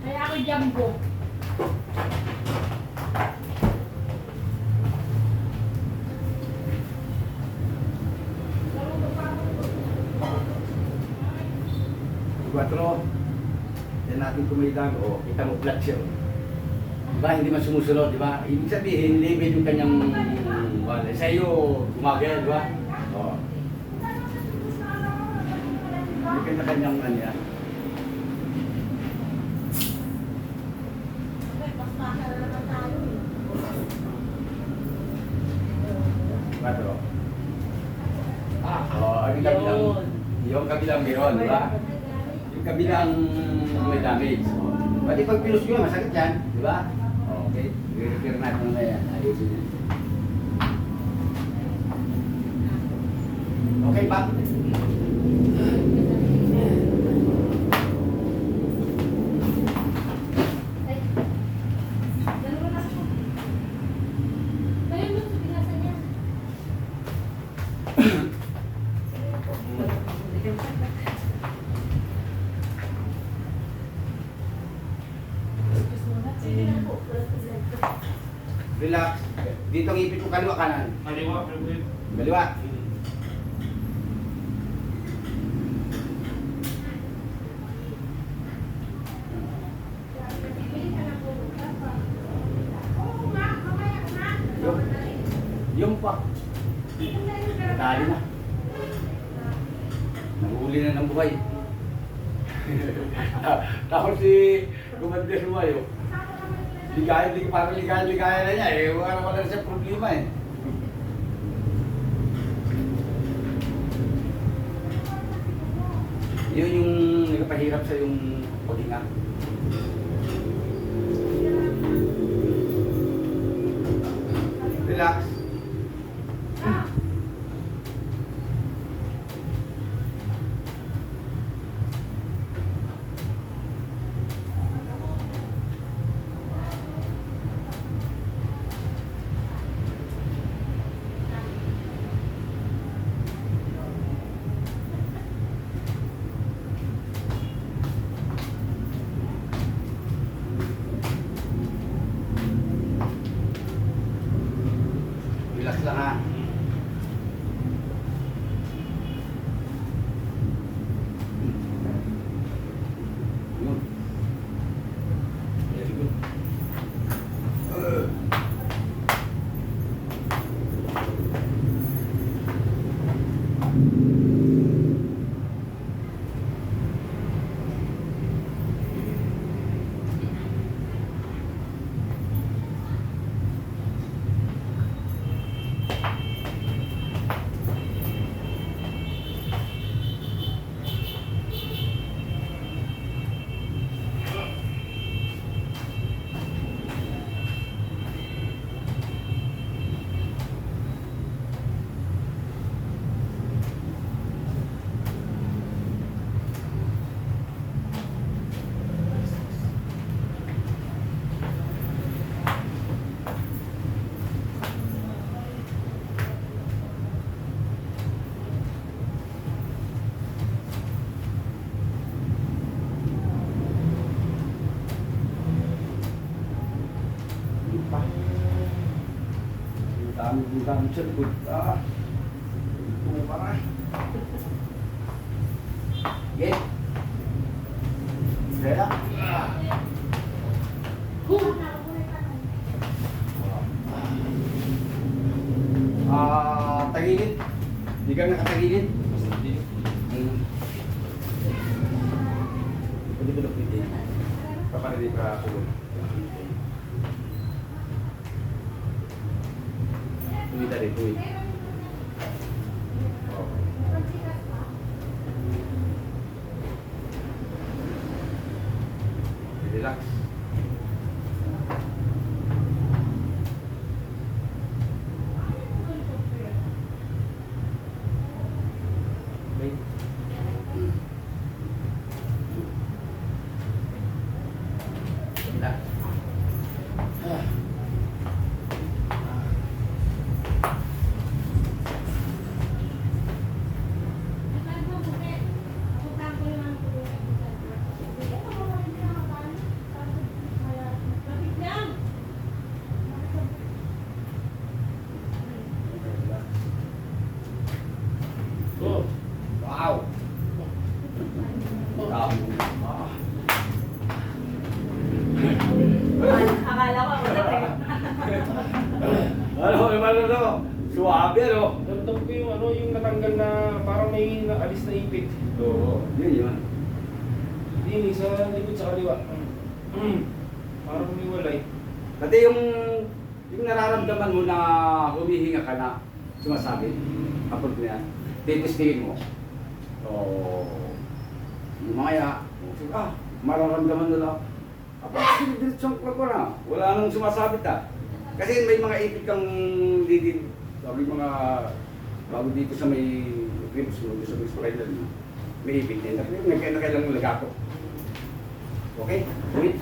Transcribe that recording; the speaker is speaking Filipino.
Kaya ako jumbo. Quatro. Yan natin kumaitag. O, kita mo flat siya. Diba? Hindi man sumusunod, diba? Ibig sabihin, level yung kanyang wala. Sa iyo, gumagaya, diba? O. Yung kanya-kanyang ano yan. Quatro. Yung kabilang, yung kabilang meron, diba? Yung kabilang may damage. Pati pag pinus nyo, masakit yan, di ba? Okay, i-repair natin na yan. Ayusin yan. Okay pa? Relax. Dito ang ipit mo kaliwa kanan. Kaliwa. Kaliwa. Yung pa. Dali na. Nahuli na ng buhay. Tapos si Gumandes Rumayo. Parang ligaya na niya eh. Wala siya problema eh. Yun yung nagpahirap sa yung paghinga. Relax. Relax lang ha. Yun. Very good. Dami sa likod. Ito pa na. Okay. Kaya? Tagilid. Hindi ka nakatagilid. Pwede ba napitin? Paparinig ka po. Tuwid na rin, tuwid. Relax. Okay. Relax. Akala ko ako na eh. Ano, ano, suwabe, ano? Ramdam ko yung ano, yung natanggal na parang may naalis na ipit. Oo, yun yun. Hindi, sa likod sa kaliwa. Parang may walay. Pati yung nararamdaman mo na humihinga ka na, sumasabi, kapag na yan, titistingin mo. Yung mga ya, mararamdaman nila. Siniditsong ko na, wala nang sumasabit Kasi may mga ipit kang didid, sabi mga bago dito sa may ribs mo, sa may spinal mo, may ipit din. Kailangan lagato. Okay? Wait.